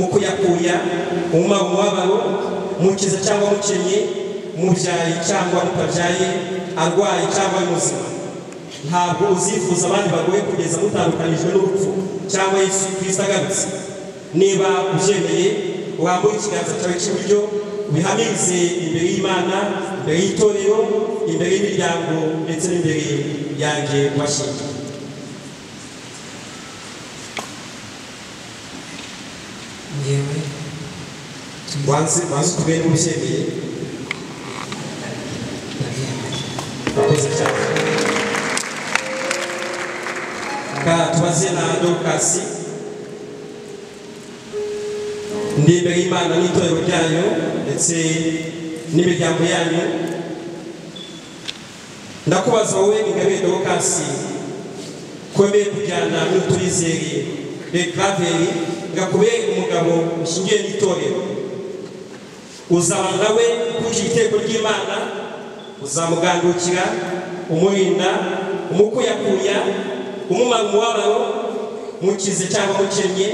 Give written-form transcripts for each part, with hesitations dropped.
mukuyakuya umubabaro mukiza cyangwa mukennye mubyaye cyangwa mutabyaye arwaye cyangwa muzima ntabwo uzifuza abandi bagoye kugeza mutandukanijwe n'urupfu cyangwa Yesu Kristo agarutse niba ubyemeye wambuye ikiganza cyawe cy'iburyo ubihamirize imbere y'Imana imbere y'itorero imbere y'imiryango ndetse n'imbere yanjye washingiye yewe wanze kubera ubyemeye akoze cyane tubaze na Dorcas ndi imbere y'Imana n'itorero ryayo ndetse n'imiryango yanyu ndakubaza wowe Ingabire Dorcas kwemeye kujyana n'uturizeye Bekraveri ngakubera umugabo ushingiye n'itorero uzaba nawe ukurikije iteko ry'Imana uzamugandukira umurinda umukuyakuya umumara umubabaro mukize cyangwa mukennye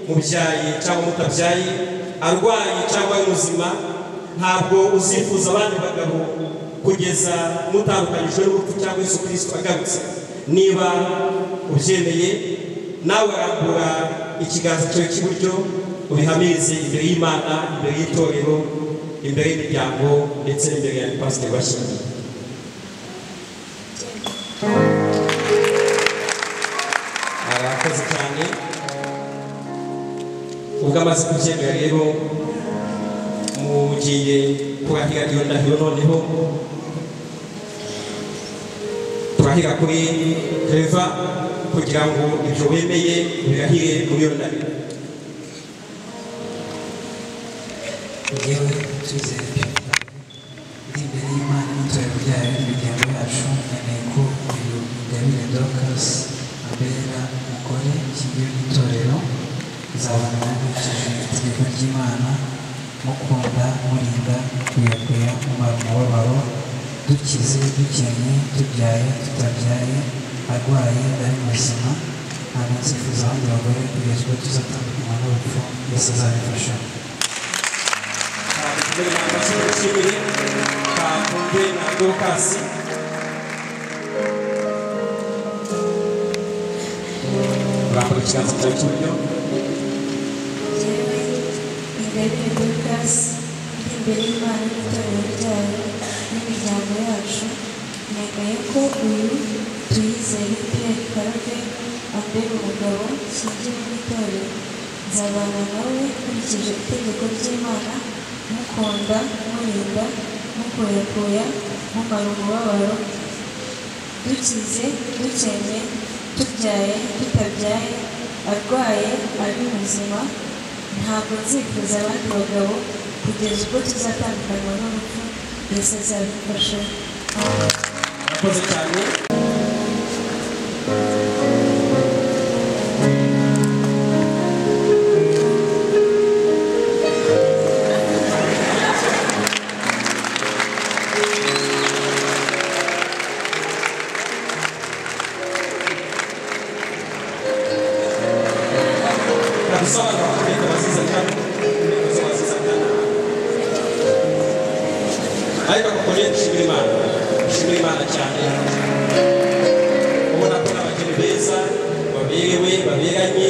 mubyaye cyangwa mutabyaye arwaye cyangwa muzima ntabwo uzifuza abandi bagabo kugeza mutandukanijwe n'urupfu cyangwa Yesu Kristo agarutse niba ubyemeye nawe arambura ikiganza cyawe cy'iburyo ubihamirize imbere y'Imana imbere y'itorero imbere y'imiryango ndetse n'imbere ya pasiteri washingiye arakoze cyane ubwo amaze kubyemera rero mugiye kurahira iyo ndahiro noneho turahira kuri Clever kugira ngo ibyo wemeye birahire muri iyo ndahiro yewe tuzere ndi imbere y'Imana n'itorero ryayo n'imiryango yacu nkeneye ko uyu Ingabire Dorcas abera umugore ushingiye n'itorero nzabana nawe nkurikije itegeko ry'Imana mukunda murinda kuyakuya umumara umubabaro dukize dukennye tubyaye tutabyaye arwaye ari muzima ntabwo nzifuza abandi bagore kugeza ubwo tuzatandukanywa n'urupfu Yesu azabifasha kakumbe na Dorcas urambura ikiganza cyawe cy'iburyo yewe Ingabire Dorcas ndi imbere y'Imana n'itorero ryayo n'imiryango yacu nemeye ko uyu Tuyizere Pierre Claver ambera umugabo ushingiye n'itorero nzabana nawe nkurikije itegeko ry'Imana mukunda murinda mukuyakuya mumara umubabaro dukize dukennye tubyaye tutabyaye arwaye ari muzima ntabwo nzifuza abandi bagabo kugeza ubwo tuzatandukanywa n'urupfu Yesu azabifasha akoze cyane ariko kuko dushimira Imana cyane ubona ko n'abageni beza baberewe baberanye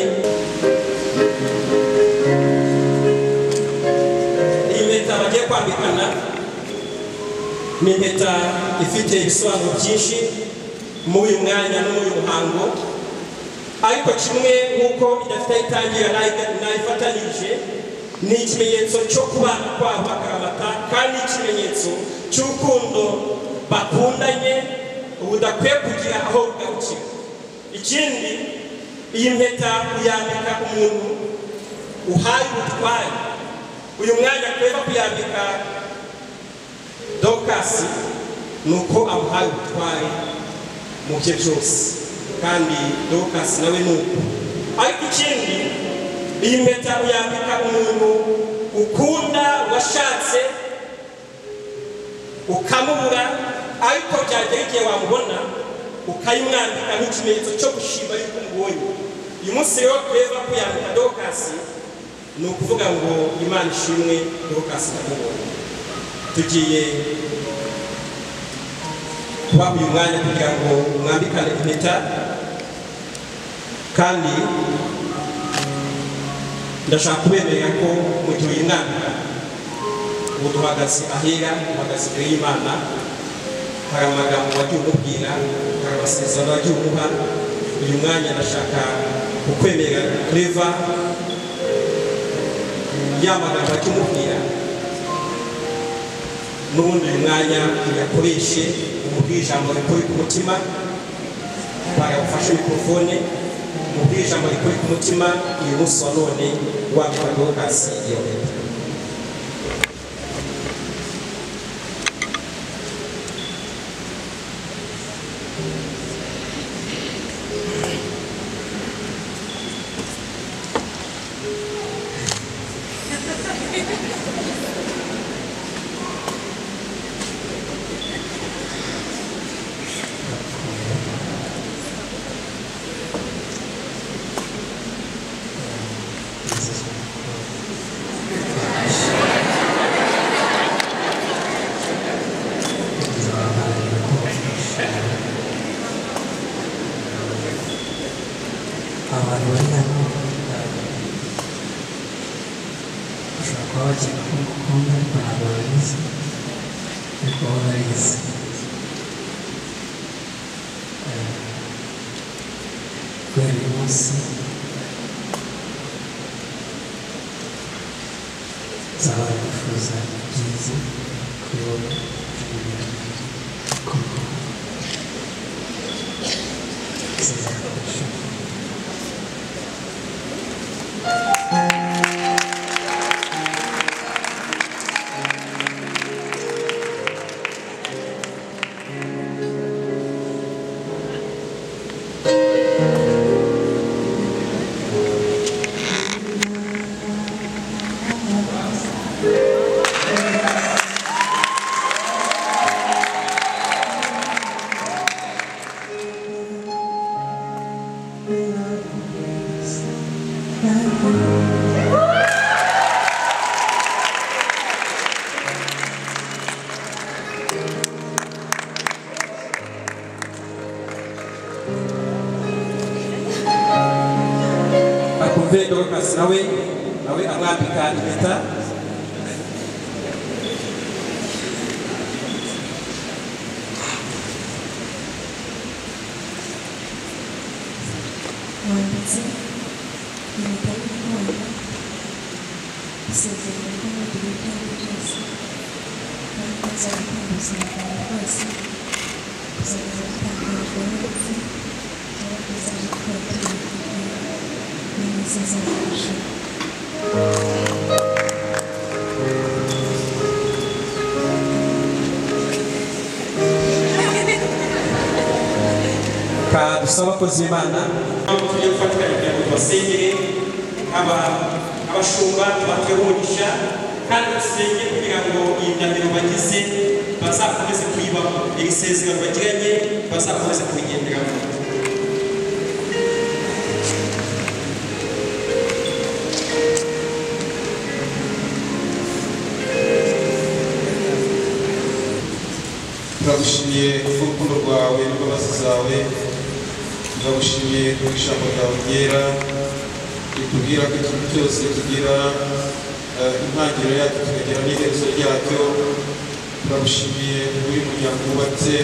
iyi mpeta bagiye kwambikana ni impeta ifite ibisobanuro byinshi muri uyu mwanya no muri uyu muhango ariko kimwe nk'uko idafite aho itangira nayifatanyije ni ikimenyetso cyo kubana kwabo bakaramata kandi ikimenyetso cy'urukundo bakundanye ubudakwiye kugira aho rugarukira ikindi iyi mpeta uyambika umuntu uhaye ubutware uyu mwanya akwiye kuyambika Dorcas nuko amuhaye ubutware mu bye byose kandi Dorcas nawe nuko ariko ikindi iyi mpeta uyambika umuntu ukunda washatse ukamubura ariko byagera igihe wamubona ukayimwambika nk'ikimenyetso cyo gushima yuko umubonye uyu munsi rero Clever kuyambika Dorcas ni ukuvuga ngo Imana ishimwe Dorcas ndamubonye. Tugiye kubaha uyu mwanya kugira ngo mwambikane impeta, kandi ndashaka kubemerera ko mu gihe uyu mwambika ubu duhagaze ahera, duhagaze imbere y'Imana, hari amagambo wagiye umubwira, hari amasezerano wagiye umuha. Uyu mwanya ndashaka kukwemerera Cleva ya magambo wagiye umubwira, n'ubundi uyu mwanya uyakoreshe umubwire ijambo rikuri ku mutima. Bagufashe mikrofone umubwire ijambo rikuri ku mutima uyu munsi wa none wambika Dorcas iyo mpeta. abantu bari hano bashobora kuba bakeka ko mukunda ariko ntabwo babizi, ariko bo barizi. Kubera uyu munsi nzaba nifuza ibyiza kuri wowe kuko zizagufasha. Akumve Dorcas nawe amwambika impeta. wanditse impeta y'urukundo, isezerano ko mugira ibyawe byose kandi ko nzagukunda ubuzima bwawe bwose kuzageza gutangajwe n'urupfu cyangwa kuzajya gukora turi n'amasezerano. Dusaba abakozi b'Imana tugiye gufatikanya kugira ngo tubasengere abashumba, tubahe umugisha kandi dusenge kugira ngo iyi ndahiro bagize bazakomeze kuyibamo, iri sezerano bagiranye bazakomeze kurigenderamo. turagushimiye urukundo rwawe n'imbabazi zawe, turagushimiye ku ijambo ryawe ryera ritubwira ko ikintu cyose kigira intangiriro yacyo kikagira n'iherezo ryacyo. turagushimiye kuri uyu muryango wubatse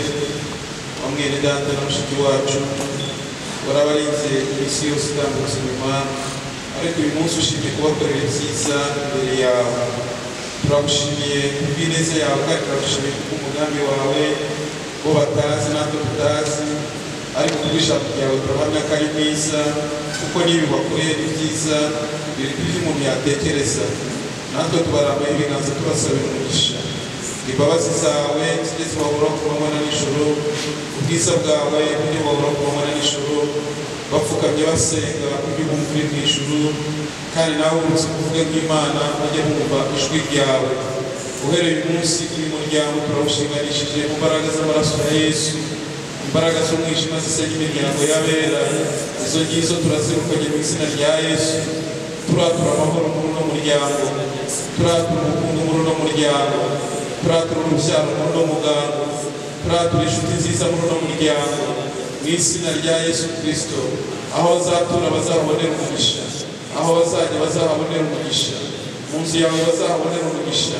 wa mwene data na mushiki wacu, warabarinze iminsi yose itambutse inyuma, ariko uyu munsi ushimye kubakorera ibyiza imbere yawe. turagushimiye kubw'ineza yawe kandi turagushimiye kubw'umugambi wawe bo batazi natwe tutazi, ariko kubw'ijambo ryawe turahamya ko ari mwiza, kuko n'ibi wakoreye ni byiza biruta ibyo umuntu yatekereza. natwe tubarambaye ibiganza tubasabira umugisha. imbabazi zawe zijye zibahora ku manywa na nijoro, ubwiza bwawe bujye bubahora ku manywa na nijoro, bapfukamye basenga ujye bumva uri mu ijuru, kandi nawe umunsi kuvuga nk'Imana bajye bumva ijwi ryawe. uhereye uyu munsi uyu muryango turawushinganishije mu mbaraga z'amaraso ya Yesu, imbaraga z'umwijima zisenya imiryango y'abera, izo ngizo turazirukanye mu izina rya Yesu. turatura amahoro muri uno muryango, turatura ubukungu muri uno muryango, turatura urubyaro muri uno muryango, turatura inshuti nziza muri uno muryango, mu izina rya Yesu Kristo. Aho bazatura bazahabonera umugisha, aho bazajya bazahabonera umugisha, mu nzu yawe bazahabonera umugisha,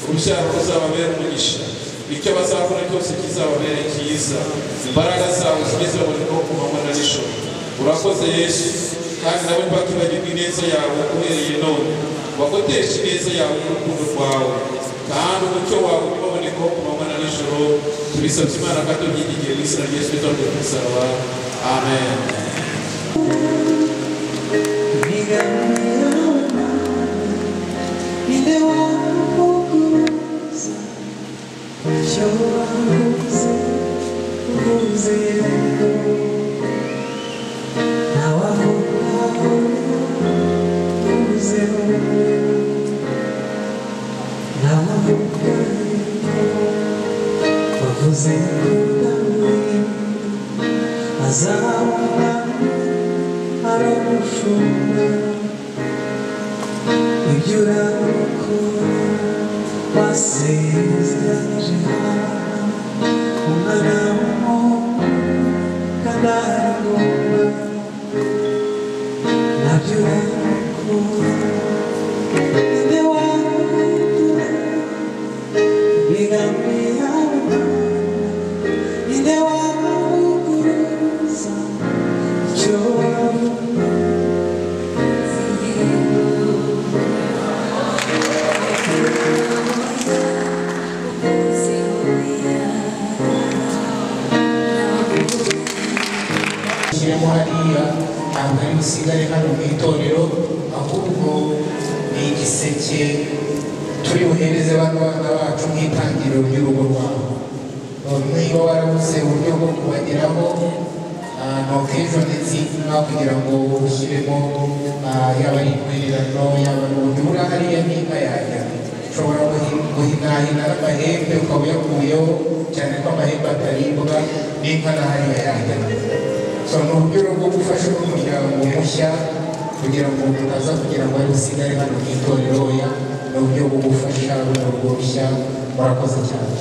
urubyaro ruzababera umugisha, icyo bazakora cyose kizababere cyiza, imbaraga zawe zigeze babonekaho ku manywa na nijoro. Urakoze Yesu, kandi nawe ntibakibagirwe ineza yawe uhereye none, bagoteshe ineza yawe n'urukundo rwawe, kandi umucyo wawe ubabonekaho ku manywa na nijoro. Tubisabye Imana kandi tubyigiye mu izina rya Yesu Kristo ku musaraba. Amen.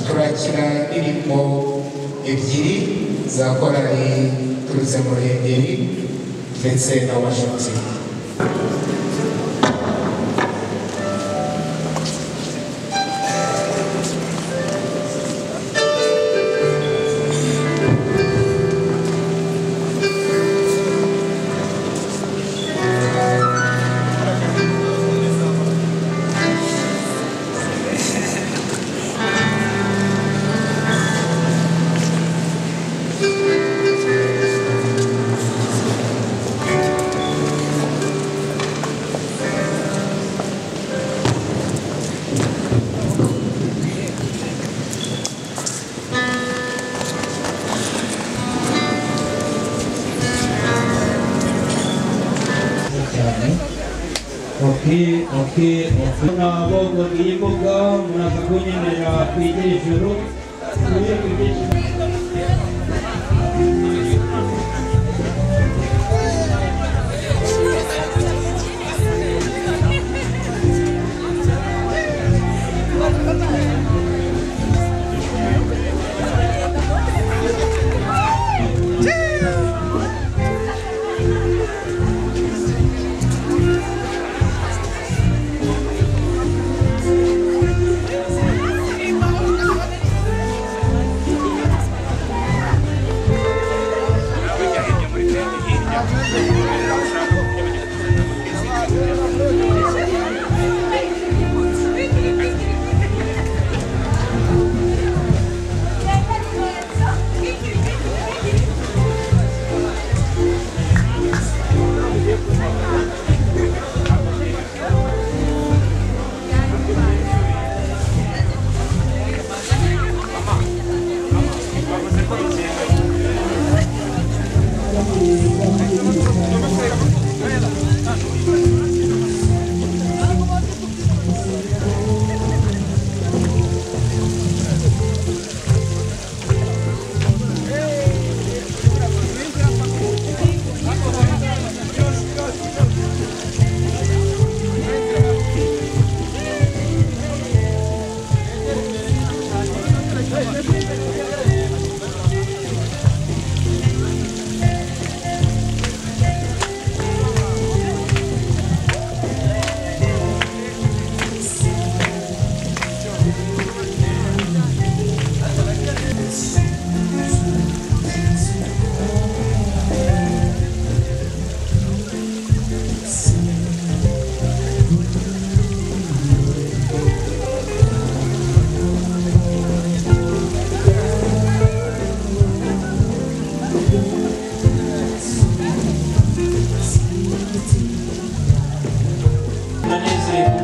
Turakira indirimbo ebyiri za korali turutse mu Ruhengeri ndetse na Washington. Nabo imbuga muraza kunyemerera kwigira ijuru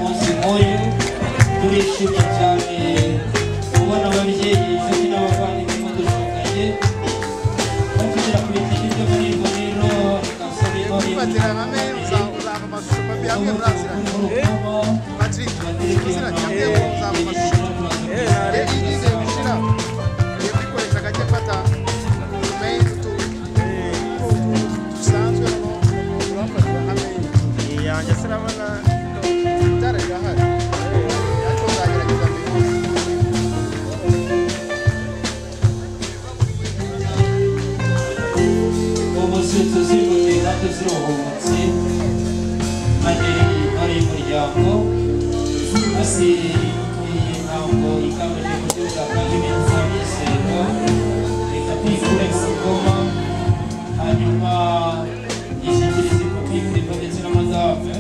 umunsi nk'uyu turishimye cyane kubona ababyeyi inshuti n'abavandimwe mudushukanye bakigera ku bintu by'amahirwe rero rikasabe tuzimutira tuziruhutse ari umuryango hasi ntabwo igamije kubyuka kandi neza misego reka tuyikure ku rugoma hanyuma yishyikirize ikopi kuripa ndetse n'amadave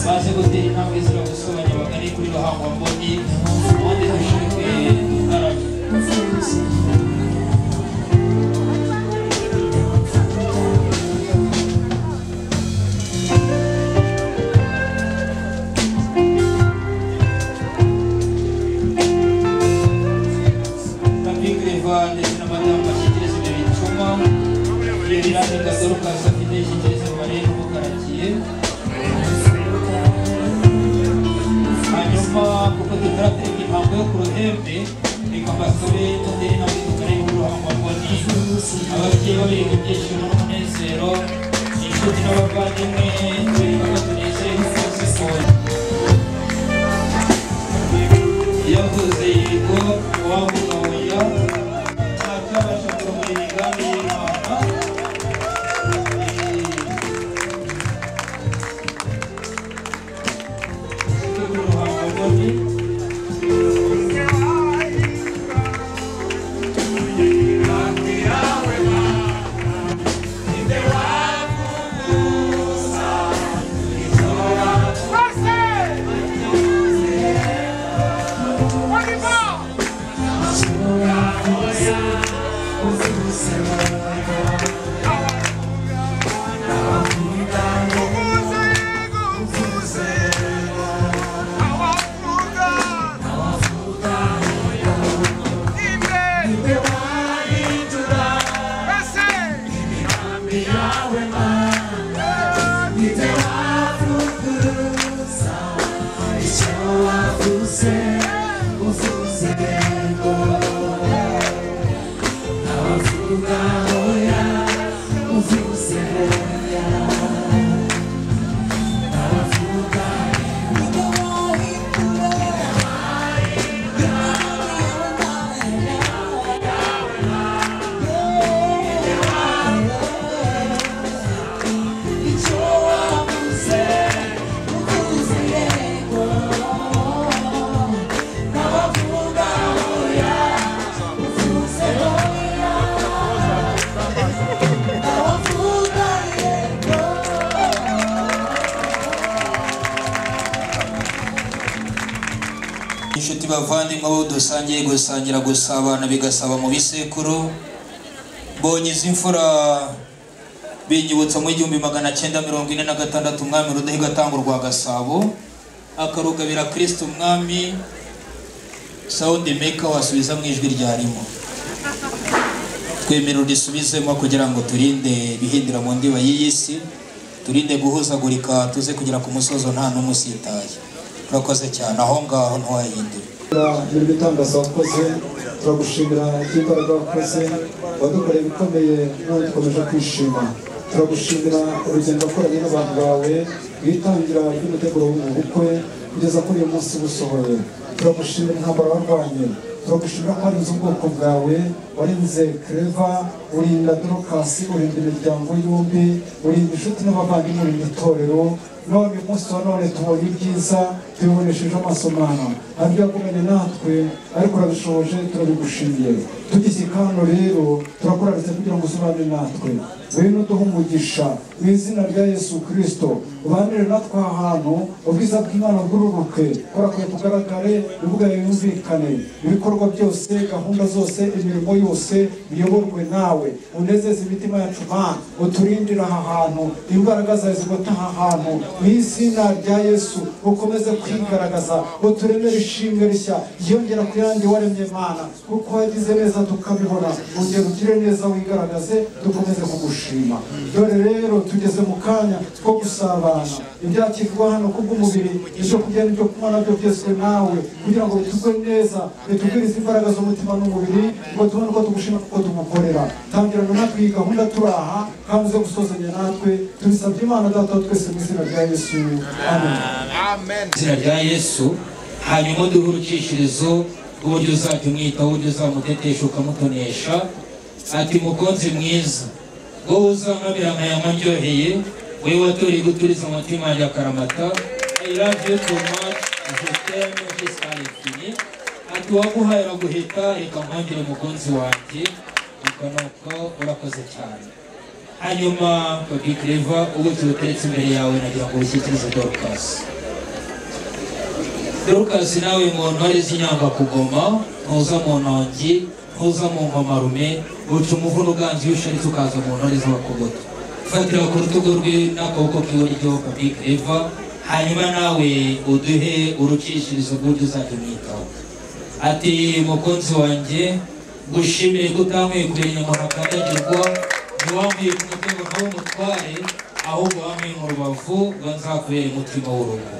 baze gutera intambwe zira gusobanya bagane kuri ruhangwa mboni ubundi dushinzwe gukaraba ndetse n'amadamu bashyikiriza imbere y'icuma iyo rirane gasoruka afite ishyikiriza bareba umukaragiye hanyuma kuko tutaratereka impamvu yo ku ruhembe reka mbasabe tudere nabwo tukareba uruhangwa mboni ababyeyi babireka ibyishimo n'umunezero inshuti n'abavandimwe tureka ko tunezeye umunsi kose yavuze yego uwavuga oya ntakabasha kurumura imigambi y'Imana uruhanga mboni inshuti bavandimwe abo dusangiye gusangira gusabana bigasaba mu bisekuru mbonye izi mfura binyibutsa mu 1946 umwami Rudahiga atanga urwa Gasabo akarugabira Kristo umwami sound maker wasubiza mu ijwi ryarimo twemera udisubizemo kugira ngo turinde bihindira mu ndiba y'isi turinde guhuzagurika tuze kugira ku musozo nta n'umusitaye turakoze cyane aho ngaho ntwahindura muri bitangaza wakoze turagushimira iby'imbaraga wakoze wadukoreye ibikomeye none dukomeje kwishima turagushimira urugendo wakoranye n'abantu bawe witangira ry'umuteguro w'ubukwe kugeza kuri uyu munsi busohoye turagushimira intambara warwanye turagushimira ko warinze ubwoko bwawe warinze Cleva urinda Dorokasi urinda imiryango yombi urinda inshuti n'abavandimwe urinda itorero none uyu munsi wa none tubonye ibyiza tubibonesheje amaso mana nabyo yagumanye natwe ariko urabishoboje turabigushimiye tugishyika hano rero turakuraretse kugira ngo usobanure natwe bene uduhe umugisha mu izina rya Yesu Kristo ubanire natwe ahantu ubwiza bw'Imana bwururuke korakuye kugaragare imbuga yumvikane ibikorwa byose gahunda zose imirimo yose biyoborwe nawe unezeze imitima yacu Mana uturindire aha hantu imbaraga zawe zigota aha hantu mu izina rya Yesu ukomeze kwigaragaza uturemere ishimwe rishya yongera ku yandi waremye Mana kuko wagize neza tukabibona ongera ugire neza wigaragaze dukomeze kugushima dore rero tugeze mu kanya ko gusabana ibyakirwa hano kubw'umubiri ibyo kurya n'ibyo kunywa nabyo byose nawe kugira ngo bitugwe neza bitugwirize imbaraga z'umutima n'umubiri ngo tubone uko tugushima kuko tumukorera tangirana natwe iyi gahunda turaha kandi uze gusozanya natwe tubisabye Imana Data twese mu izina rya Yesu amen. Izina rya Yesu hanyuma duhe urukishirizo uburyo uzajya umwitaho uburyo uzamutetesha ukamutonesha ati mukunzi mwiza wowe uzankamira nkayama ndyoheye wewe watoreye guturiza umutima wanjye akaramata I love you so much je t'aime jusqu'à l'infini ati waguhaye araguhita reka mpangire mukunzi wanjye nuko urakoze cyane hanyuma Papi Clever ubu turuteretse imbere yawe nagira ngo ushyikirize Dorcas nawe ngo ntware z'inyanga kugoma ntuza mu ntongi ntuza mu nkomarume uca umuvuno uganzi usharitse ukaza mu ntore z'abakogoto fatira ku rutugu rwe n'akaboko k'iburyo Papi Clever hanyuma nawe uduhe urukishirizo rw'uburyo uzajya umwitaho ati mukunzi wanjye gushimire ko utankuye kubera inyama hakandagirwa ntiwambuye ku mutima ntawumutware ahubwo wambaye mu rubavu ngo nzakubere umutima w'urugo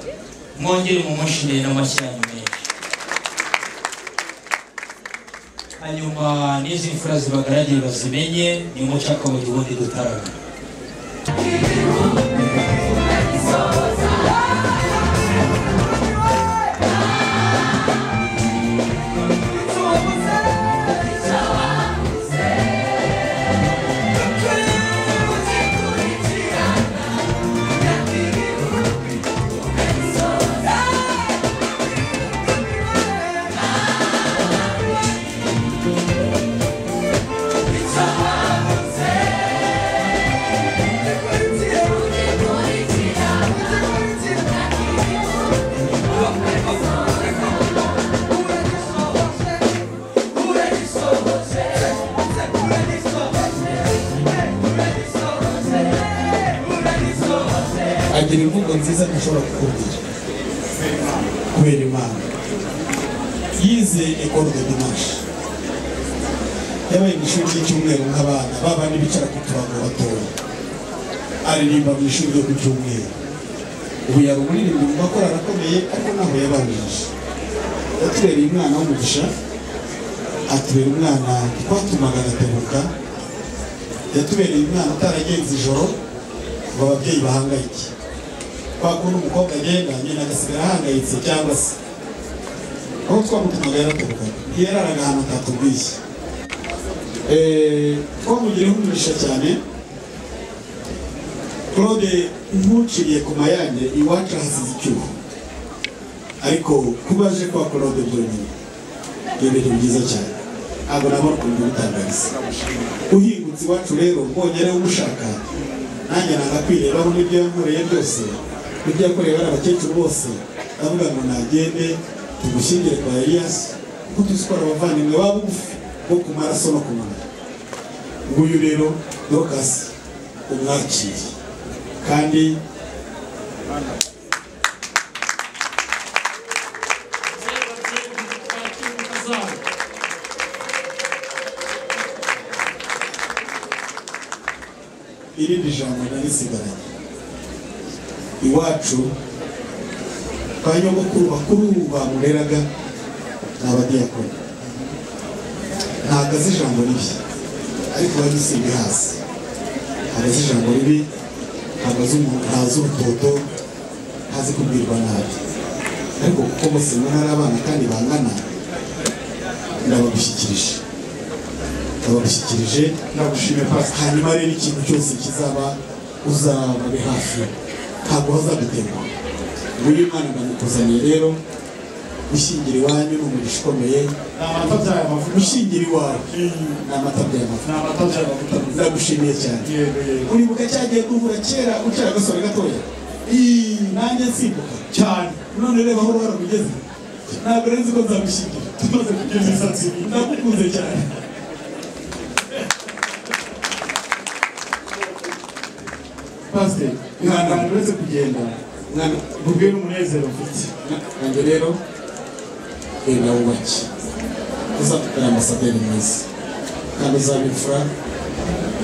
mwongere mumushimire n'amashyanyu menshi hanyuma n'izi mfura zibagaragiye bazimenye ni umuco akabuye ubundi dutarame agira imvugo nziza ntashobora kukubwira kubera Imana yize école de dimanche yabaye mu ishuri ry'icyumweru nk'abana babandi bicara ku turango batoya aririmba mu ishuri ryo ku cyumweru ubu yari umuririmbyi mu makorali akomeye ariko naho yabanjije yatubereye umwana w'umugisha atubera umwana twatumaga agatebuka yatubereye umwana utaragenze ijoro ngo ababyeyi bahangayike kwa kuntu umukobwa agenda nyina agasigara ahangayitse cyangwa se aho twamutumaga yaratebukaga ntiyararaga ahantu atatubwiye twamugireho umugisha cyane Claude ntuciriye ku mayange iwacu hasize icyuho ariko kuba aje kwa Claude byonyine ni ibintu byiza cyane ntabwo nabona ukuntu bitangariza uhingutse iwacu rero mbonye rero umushaka nanjye nanga kwirebaho n'ibyo yankoreye byose n'ibyo yakoreye bari abakecuru bose ndavuga ngo nagende tugushyingire kwa Elias kuko tuzi ko abavandimwe baba bugufi bwo ku maraso no ku mubiri nguyu rero Dorcas umwakire kandi irindi jambo narisigaranye iwacu kwa nyogokuru bakuru bamureraga ni abadiyakoni ntabwo azi ijambo ribi ariko bagisimbi hasi ntabwo azi ijambo ribi ntabwo azi umuntu ntazi urutoto ntazi kubwirwa nabi ariko kuko bose mbona ari abana kandi bangana ndabagushyikirije ndagushimye pasi hanyuma rero ikintu cyose kizaba uzababe hafi ntabwo hazaguterwa nguyu Imana ndamukuzaniye rero gushyingira iwanyu ni umugisha ukomeye gushyingira iwawe ni amata by'amavuta ndagushimiye cyane uribuka cyagiye kuvura kera ukiri agasore gatoya nanjye nsimbuka cyane none reba aho uruhara rugeze ntabwo nzi ko nzagushyingira tumaze kugira imisatsi ndagukunze cyane pasiteri ihangane uretse kugenda nkubwire umunezero mfite nanjye rero reba wubake uzatubera amasaderi mwiza kandi uzaba imfura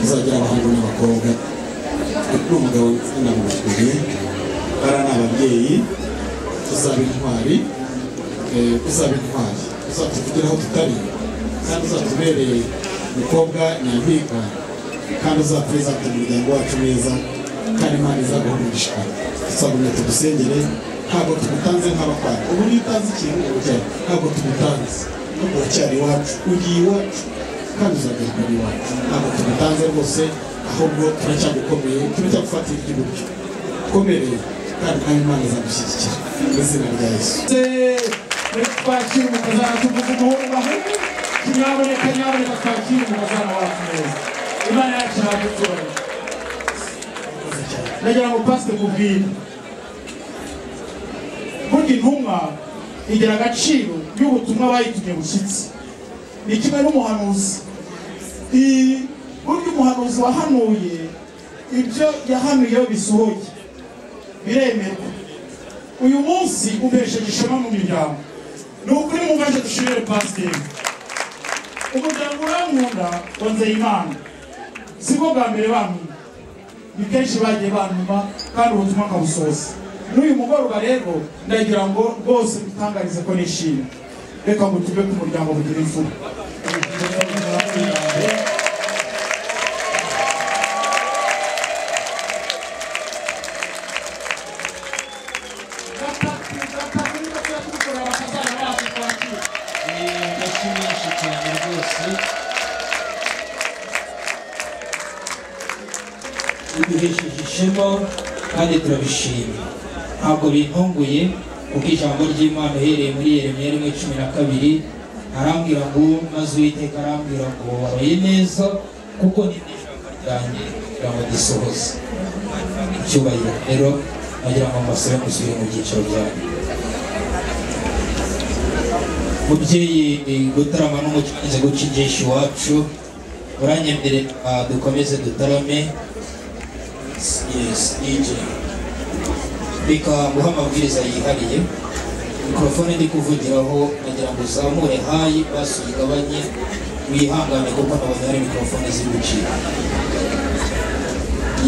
uzagira abahungu n'abakobwa n'umugabo n'abagore bara ni ababyeyi uzaba intwari uzatuvugira aho tutari kandi uzatubereye umukobwa nyampinga kandi uzaturiza umuryango wacu neza kandi Imana izaguhumurisha tuzagumya tugusengere ntabwo tumutanze nk'abakwari ubu niyo utanze ikintu urujyayo ntabwo tumutanze nubwo uracyari iwacu ugiye iwacu kandi uzagaruka iwacu ntabwo tumutanze rwose ahubwo turacyagukomeye turacyagufatira iby'iburyo ukomereye kandi nawe Imana izagushyigikira mu izina rya Yesu twakira umukazana tuvuga umuhungu nyaboneka twakira umukazana wacu neza Imana yacu ntadutora nagira ngo pasite kubwira burya intumwa igira agaciro y'ubutumwa bayitumye bushyitsi ni kimwe n'umuhanuzi burya umuhanuzi wahanuye ibyo yahanuye bisohoye biremerwa uyu munsi umpesheje ishema mu miryango ni ukuri mumfashe dushimire pasiteri umuryango urankunda wanzeye Imana sibwo bwa mbere bankunda ni kenshi bagiye bantuma kandi ubutumwa nkabusohoza n'uyu mugoroba rero ndagira ngo rwose bitangarize ko nishimye reka ngo tuve ku muryango bugira imfura duhesheje ishema kandi turabishima ntabwo bintunguye kuko ijambo ry'Imana uhereye muri Yeremiya 1:12 arambwira ngo maze Uwiteka arambwira ngo wabaye neza kuko ni ijambo ryanjye kugira ngo gisohoze icyubahiro rero nagira ngo mbasore musubire mu byiciro byanyu mubyeyi gutarama n'umukiranyize guca injeshi iwacu uranyemere dukomeze dutarame. Yes, DJ. Bika guha amabwiriza yihariye mikrofone ndi kuvugiraho nagira ngo uzamure hayi basi uyigabanye wihangane kuko nabonye hari mikrofone ziri gucika.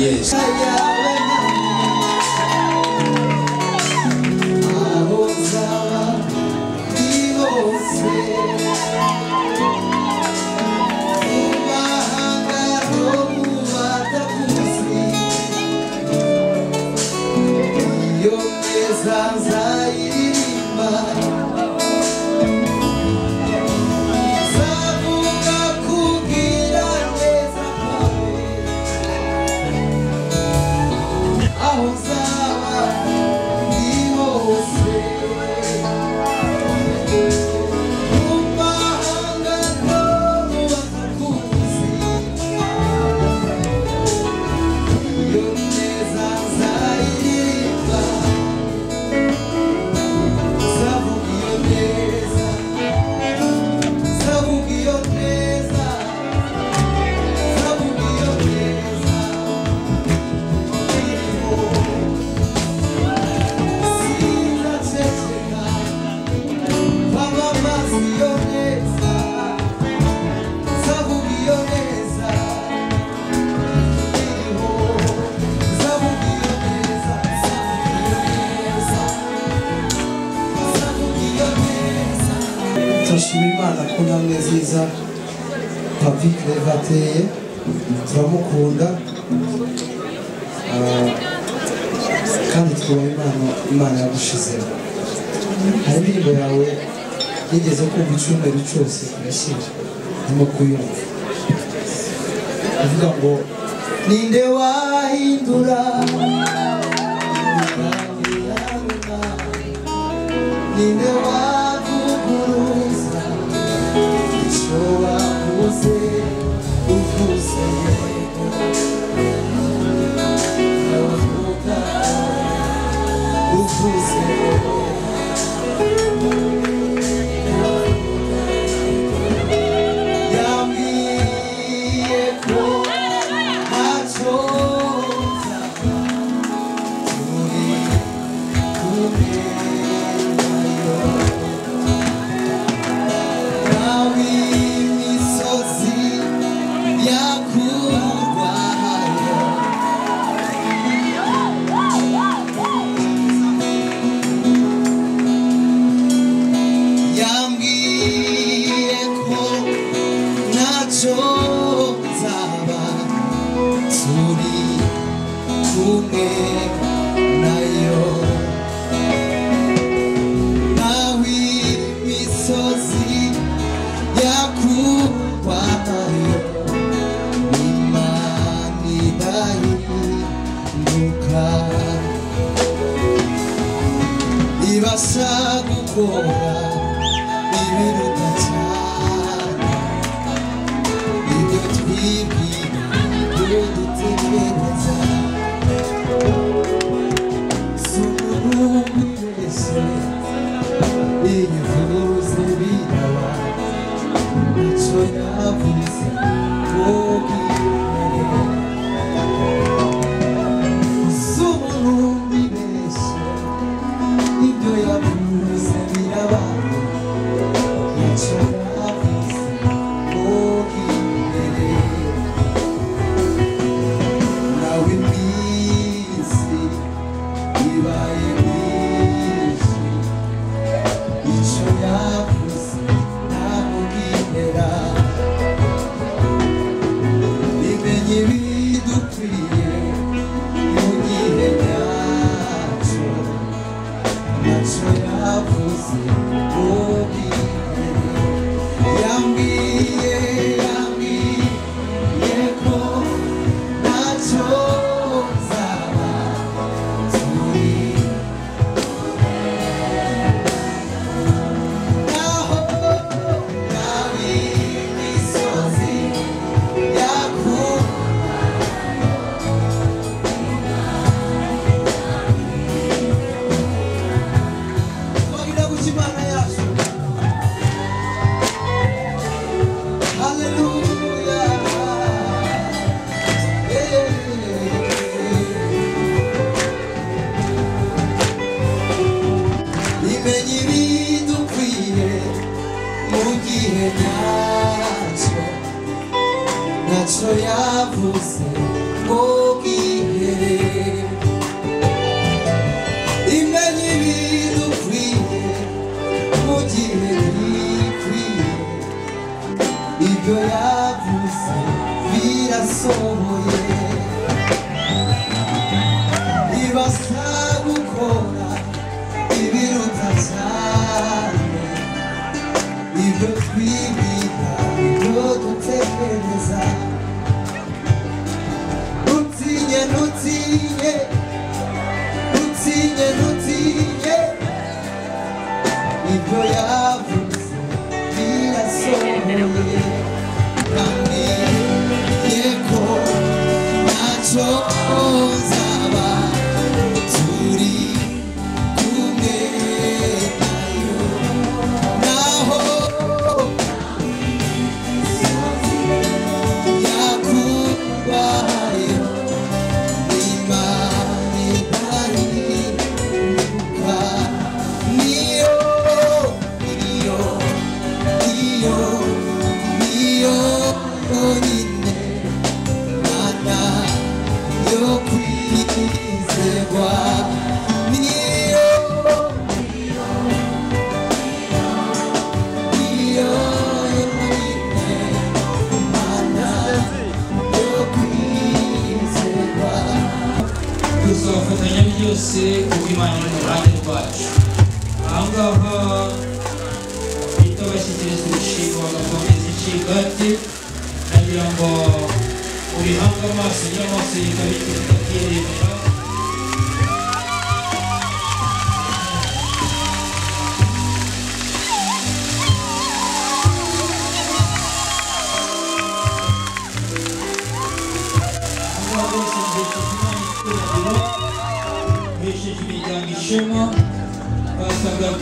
Yes. turashimira Imana ko namwe nziza Patrick Levateye turamukunda kandi twubaha Imana yagushizeho hari indirimbo yawe yigeze kumva icyumweru cyose irashyira irimo kuyumva ivuga ngo ninde wahindura ninde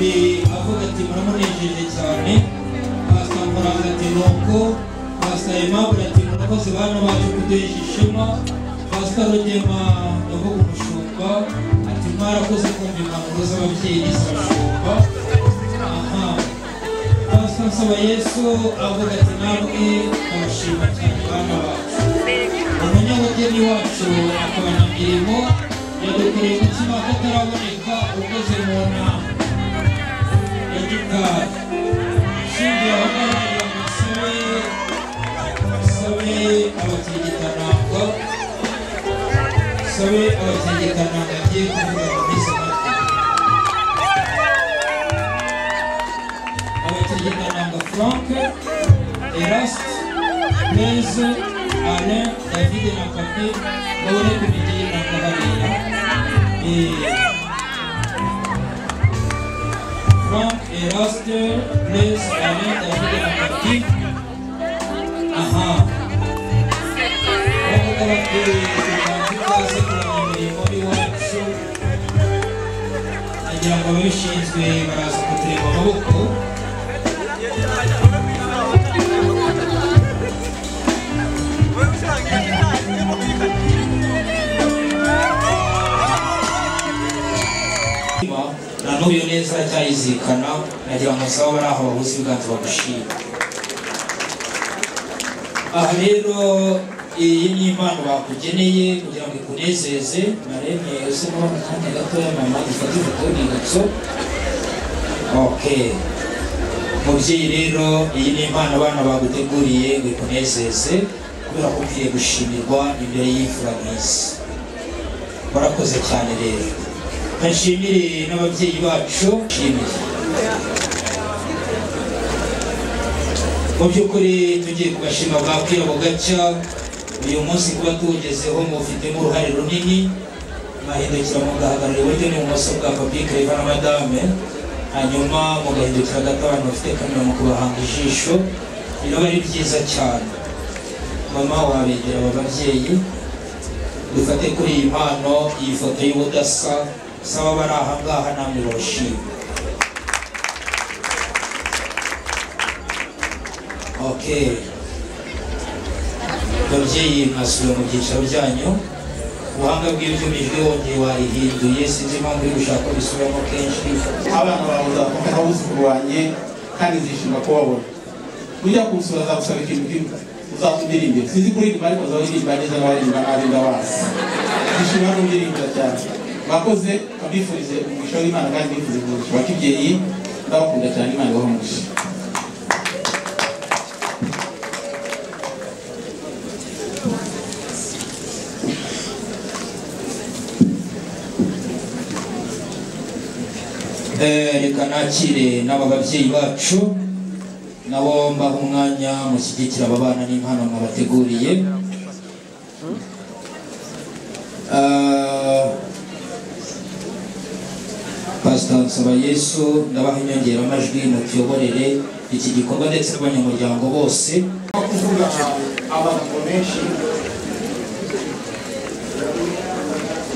papi avuga ati muramunejeje cyane. Pastor Muranga ati nuko. Pastor Aimable ati murakoze bana bacu kuduhesha ishema. Pastor Rugema ndavuga umushumba ati mwarakoze kumva impanuro z'ababyeyi n'iz'abashumba. Aha, Pastor Nsabayesu avuga ati namwe abashima cyane bana bacu. Umunyabugeni wacu akaba na mirimo yadukoreye umutima kataraboneka ukoze mu nama ya gitari. Shingiye aho ngaho sabe abategekananga agiye kuvuga mu minsi make. Abategekananga Frank, Eraste, Blaise, Alain, David na Papi babone kumigiri na kabariya. Frank, Eraste, Blaise, Alain, David na Papi. Aha, bavuga bati ikaze kurana imirimo y'iwacu, nagira ngo ababishinzwe baraza kutureba amaboko. Na n'uyu neza aracyayizirikana, nagira ngo nsaba bari aho bahuze ibiganza bagushima. Aha rero iyi ni impano bakugeneye kugira ngo ikunezeze. Maremye usemo akanya gatoya mama dufate ifoto y'urwibutso. Okay, mubyeyi rero iyi ni impano abana baguteguriye ngo ikunezeze kubera ko ugiye gushimirwa imbere y'imfura nk'izi. Barakoze cyane rero. Nshimire n'ababyeyi bacu. Nshimire mu by'ukuri tugiye kubashima bwakira bugacya. Uyu munsi kuba tuwugezeho mufitemo uruhare runini. Mwahindukira mugahagarara iburyo n'ibumoso bwa Papi Claver na Madame, hanyuma mugahindukira gato abantu bafite kamera mu kubahanga ijisho. Biraba ari byiza cyane. Mama wabegera aba babyeyi dufate kuri iyi mpano, iyi foto y'ubudasa. Saba bari aha ngaha namwe bashima. Okay, babyeyi mwasubiye mu byicaro byanyu. Ubuhanga bw'ibyuma ijwi wongeye warihinduye, sinzi impamvu uri gushaka ko bisubiramo kenshi. Abana bawe uzakomeza abuzukuru banjye kandi zishima kubabona. Ujya kumusura azagusaba ikintu kimwe, uzatundirimbira. Sinzi kuririmba ariko uzabaririmba neza n'abaririmba nabi ndabazi. Zishima n'undirimbira cyane. Bakoze abifurize umugisha w'Imana kandi bifuze umugisha wa kibyeyi. Ndabakunda cyane, Imana ibahe umugisha. Reka nakire n'aba babyeyi bacu nabo mbaha umwanya mushyigikira aba bana n'impano mwabateguriye. Pastor Nsabayesu ndabaha inyongeramajwi mu tuyoborere iki gikorwa ndetse n'abanyamuryango bose. Kuvuga amagambo menshi,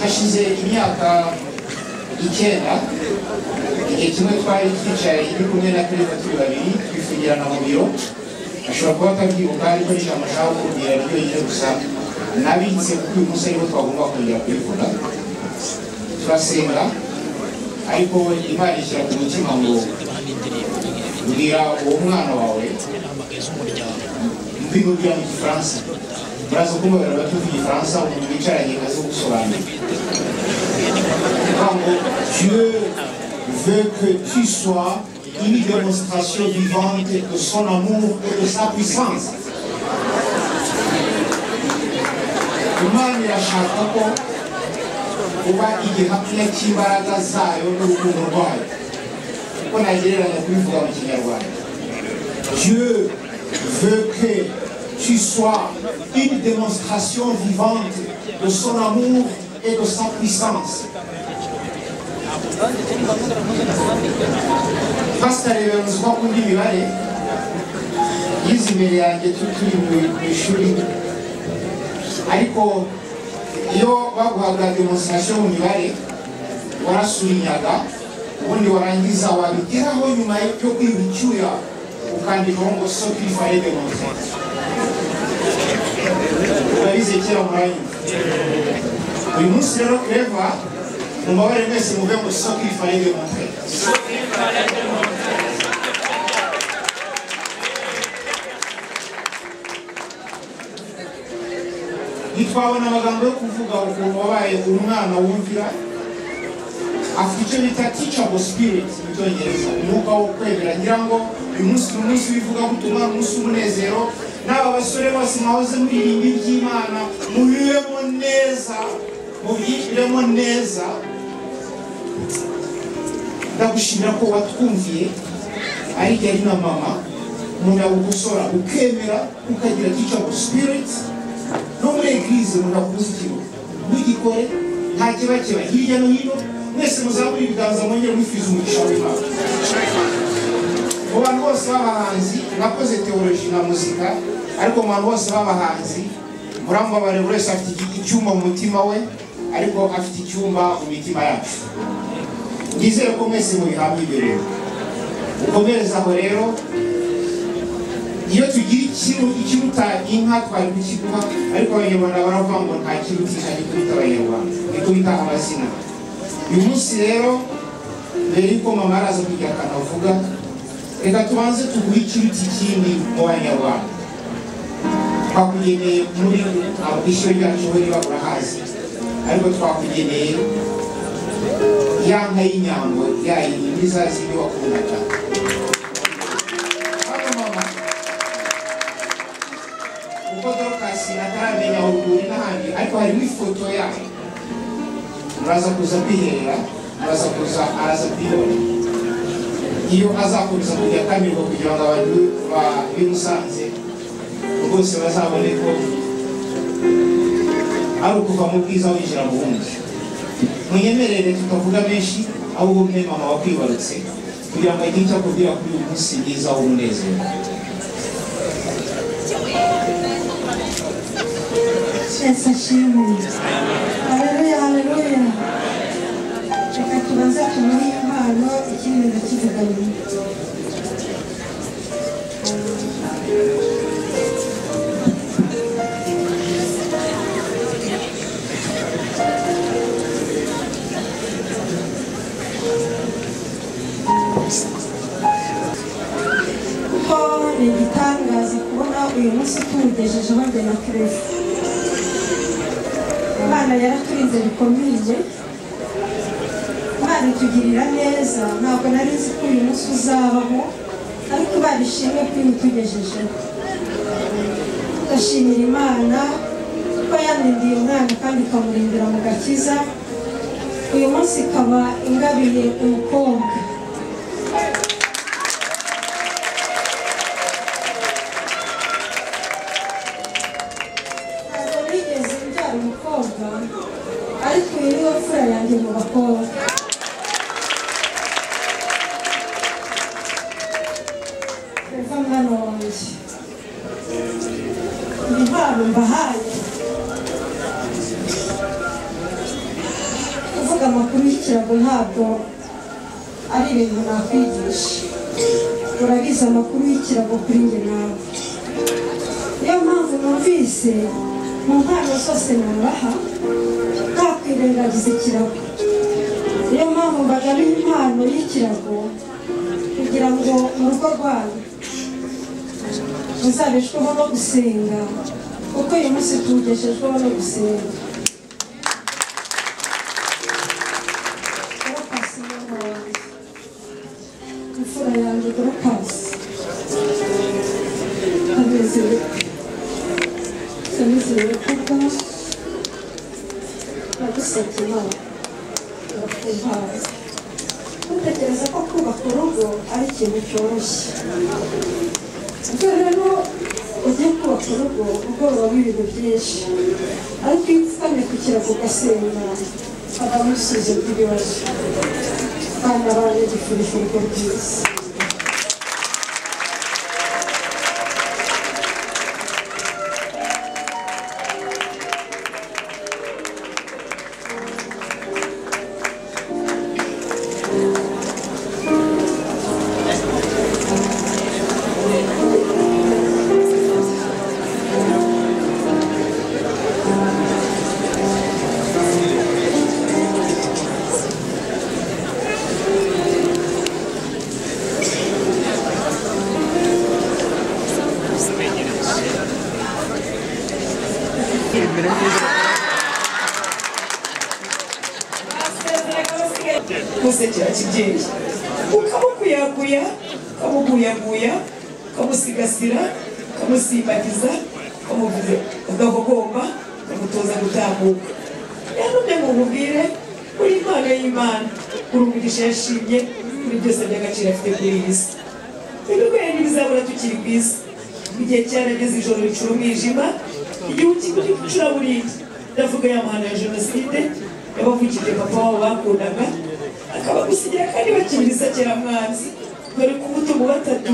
hashize imyaka 9 igihe kimwe twari twicaye iri kumwe na Claver turi babiri twifungirana mu biro. Ashobora kuba atabyibuka ariko ijambo ashaka kubwira ryo yije gusa nabitse kuko uyu munsi ariho twagomba kongera kubivuga. Turasenga ariko Imana ishyira ku mutima ngo mbwira uwo mwana wawe mbibwira mu Gifaransa. Baraza kumubera batuvuga Igifaransa umuntu wicaranye azi gusobanura. Dieu veut que tu sois une démonstration vivante de son amour et de sa puissance. Imana irashaka ko uba igihamya cy'imbaraga zayo n'urukundo rwayo, kuko nagereranya kubivuga mu Kinyarwanda. Dieu veut que tu sois une démonstration vivante de son amour et de sa puissance. Pastor Leonzo kundi mibare yize imbere yanjye turi mu ishuri, ariko iyo baguhaga demonstration mu mibare warasurinyaga ubundi warangiza wabigeraho nyuma yo kwiba icyuya ukandikaho ngo soki farede monte urabize kera muranyuma uyu munsi rero Clever mumabare mwese muve ngo soki farede monte ntitwabona amagambo yo kuvuga ukuntu wabaye umwana wumvira afite icyo bita teachable spirit mu cyongereza umwuka wo kwemera ngira ngo uyu munsi ni umunsi w'ivugabutumwa umunsi w'umunezero n'aba basore bose mwahoze muririmba iby'Imana mubibemo neza mubyishyiremo neza ndagushimira ko watwumviye ari yari na mama umuntu yagukosora ukemera ukagira teachable spirit no muri eglise umuntu akuzitiro ntugikore nta kibakeba hirya no hino mwese muzabura ibiganza mwongere mwifiza umugisha w'Imana mu bantu bose b'abahanzi nakoze teoloji na muzika ariko mu bantu bose b'abahanzi muramubabare buri wese afite icyumba mu mutima we ariko afite icyumba mu mitima yacu ndizere ko mwese mubihabwa ibyo rero ukomereza aho rero iyo tugira ikiruta inka twari kukiguha ariko abanyarwanda baravuga ngo nta kirutisha gikubita abanyarwanda gikubita amazina uyu munsi rero mbere yuko mama araza kugira akantu avuga reka tubanze tuguhe ikiruta ikindi mu banyarwanda twakugeneye muri ishyo ryacu ho niba urahazi ariko twakugeneye ya nka y'inyambo yayindi muri za zindi wakundaga uko Dorcas ataramenya urwuri n'ahandi ariko harimo ifoto yayo muraza kuza kwiherera muraza kuza araza kwibona iyo azakomeza kujya akamirwa kugira ngo abantu bimusanze rwose bazabone ko ari ukuva mu bwiza winjira mu bundi munyemerere tukavuga menshi aho ubumwe mama wakwibarutse kugira ngo agire icyo akubwira kuri uyu munsi mwiza w'umunezero Yesu ashimwe. Haleluya, haleluya. Reka tubanze tumuhe impano ikindi ndakivuganira. Ko ni igitangaza kubona uyu munsi tuwugejejeho njye na Clever. Imana yaraturinze bikomeye, Imana itugirira neza, ntabwo nari nzi ko uyu munsi uzabaho, ariko Imana ishimwe ko imutugejejeho. Ndashimira Imana ko yanindiye umwana kandi ikamurindira mu gakiza, uyu munsi ikaba ingabiye umukobwa. Ariko uyu niwe mfura yanjye mu bakobwa. Eva mwana wanjye, ni impano mbahaye. Kuvuga amakuru y'ikirago ntabwo ari ibintu nakwigisha. Urabizi amakuru y'ikirago kuri njye nawe. Niyo mpamvu numvise mu mpano zose nabaha ntakwirengagiza ikirago. Niyo mpamvu mbagabiha impano y'ikirago kugira ngo mu rugo rwanyu muzabeshweho no gusenga, kuko uyu munsi tuwugejejweho no gusenga. Dorcas mwana wanjye, imfura yanjye Dorcas, ndanezerewe kuko nagusabye Imana urakumpaye. Ntutekereza ko kubaka urugo ari ikintu cyoroshye. Ubwo rero ugiye kubaka urugo ugorora ibintu byinshi, ariko iyo upfukamye ku kirago ugasenga havamo ibisubizo by'ibibazo. Kandi abana gifurije urugo rwiza. gusekera kibyeyi ukamukuyakuya ukamuguyaguya ukamusigasira ukamusimbagiza ukamuvuze ugahogomba ukamutoza gutambuka yanumye ngo mubwire uri impano y'Imana uri umugisha yashimye muri byose by'agaciro afite kuri iyi si ibigoye ntibizabura tukiri ku isi igihe cyarageze ijoro ricura umwijima igihugu kiri gucura burindi ndavuga ya mahano ya jenoside yabavukije papa wabo bakundaga akabagusigira kandi bakimiriza kera mwanzi dore ko umutungo batatu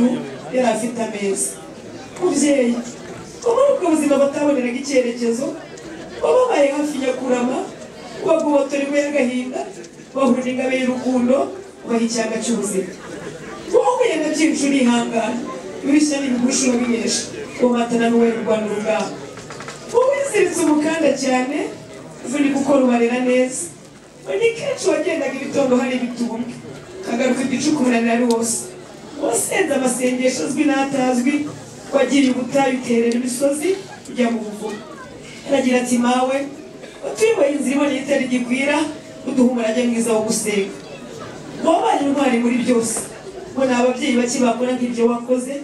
yari afite ameza mubyeyi ko muri ubwo buzima bataboneraga icyerekezo wababaye hafi nyakurama ubagobotora imwe y'agahinda bahura n'ingabe y'urukundo ubaha icyanga cy'ubuzima wowe na byinshi urihangana ibishya n'ibigusha urabinesha womatana n'uwera urwana urugamba wowe wiziritse umukanda cyane uvuni gukora ubarera neza ni kenshi wagendaga ibitondo hari ibitumbwe kagaruka igicuku umunanira ari wose wasenze amasengesho azwi n'atazwi wagiriye ubutayu uterera imisozi ujya mu buvumo aragira ati mawe watuyoboye inzira ibonye itari gikwira uduha umurage mwiza wo gusenga wabaye intwari muri byose ngo ni ababyeyi bake bakora nk'ibyo wakoze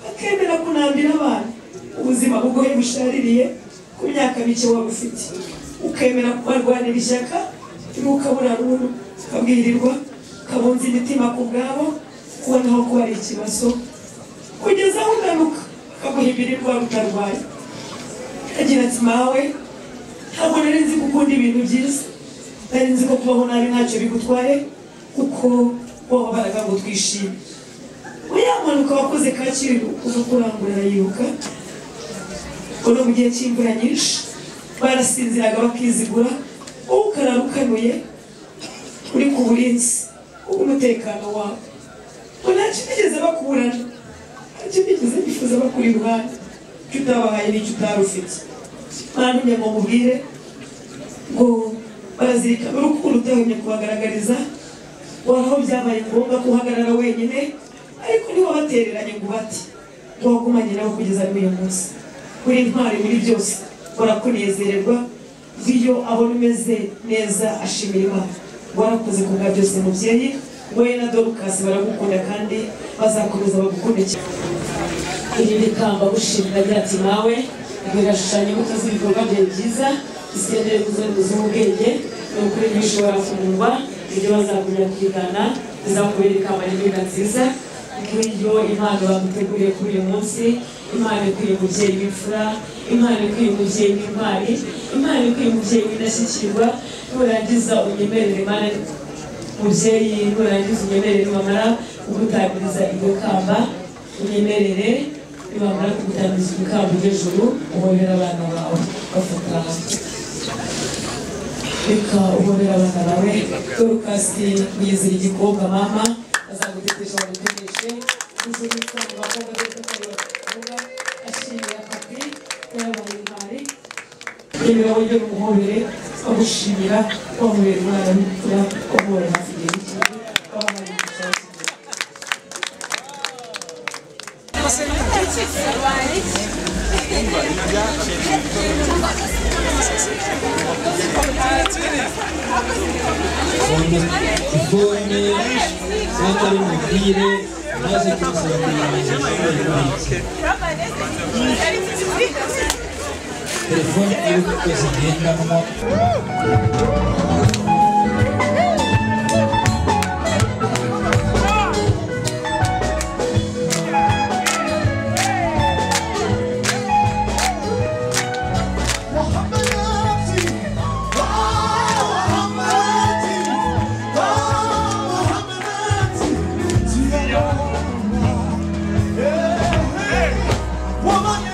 bakemera kunambira abana ubuzima bugoye bushaririye ku myaka mike waba ufite ukemera kubarwanira ishyaka ntukabura runtu ukabwirirwa ukabunza imitima ku bwabo kubona aho kuba ari ikibazo kugeza aho ugaruka akaguhimbira indwara utarwaye agira ati mawe ntabwo nari nzi gukunda ibintu byiza nari nzi ko kubaho nabi ntacyo bigutwaye kuko wababaraga ngo twishime uyamanuka wakoze Kacyiru uza kurangurira yiruka uno mu gihe cy'imvura nyinshi barasinziraga bakizigura wowe ukarara ukanuye uri ku burinzi bw'umutekano wawe ngo ntacyo bigeze bakurana ntacyo bigeze bifuza bakuri iruhande icyo utabahaye n'icyo utari ufite ntantumye ngo mubwire ngo barazirikana urukundo utahemye kubagaragariza waraho byabaye ngombwa kuhagarara wenyine ariko ntiwabatereranye ngo ubate ngo wagumanye nabo kugeza n'uyu munsi uri intwari muri byose barakunezererwa iyo abona umeze neza ashimira Imana warakoze ku bwa byose mubyeyi wowe na Dorcas baragukunda kandi bazakomeza bagukunde cyane iri bikamba gushimira agira ati nawe birashushanya imbuto z'ibikorwa byawe byiza isendere kuzenguza ubwenge ni ukuri ntibishobora kumurwa ibyo bazagumya kwigana bizakubera ikamba n'imyenda nziza nk'iyo impano baguteguriye kuri uyu munsi impano ikwiye umubyeyi w'imfura impano ikwiye umubyeyi w'intwari impano ikwiye umubyeyi w'indashyikirwa nurangiza unyemerere Imana mubyeyi nurangiza unyemerere wamara kugutamiriza iryo kamba unyemerere nibamara kugutamiriza iryo kamba ujyejuru uhobera abana bawe bafata reka uhobera abana bawe Dorcas yizira igikobwa mama azagutetesha baguteteshe ujuru usanga abakobwa bose akareba kuvuga ashimira papi yabaye intwari yemera wongera umuhobere bagushimira wamubera umwana w'imfura wamubera hafi igihe n'ikibi wabahaye umugisha Telefone cyangwa ari umupira maze kumusaba kuyirangiza telefone iri ku kwezi igendanwa Woman,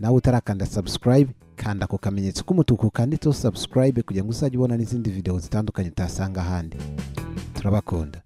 nawe utarakanda subscribe kanda ako kamenyetso k'umutuku kanditseho subscribe kugira ngo uzajye ubona n'izindi video zitandukanye utasanga ahandi. Turabakunda.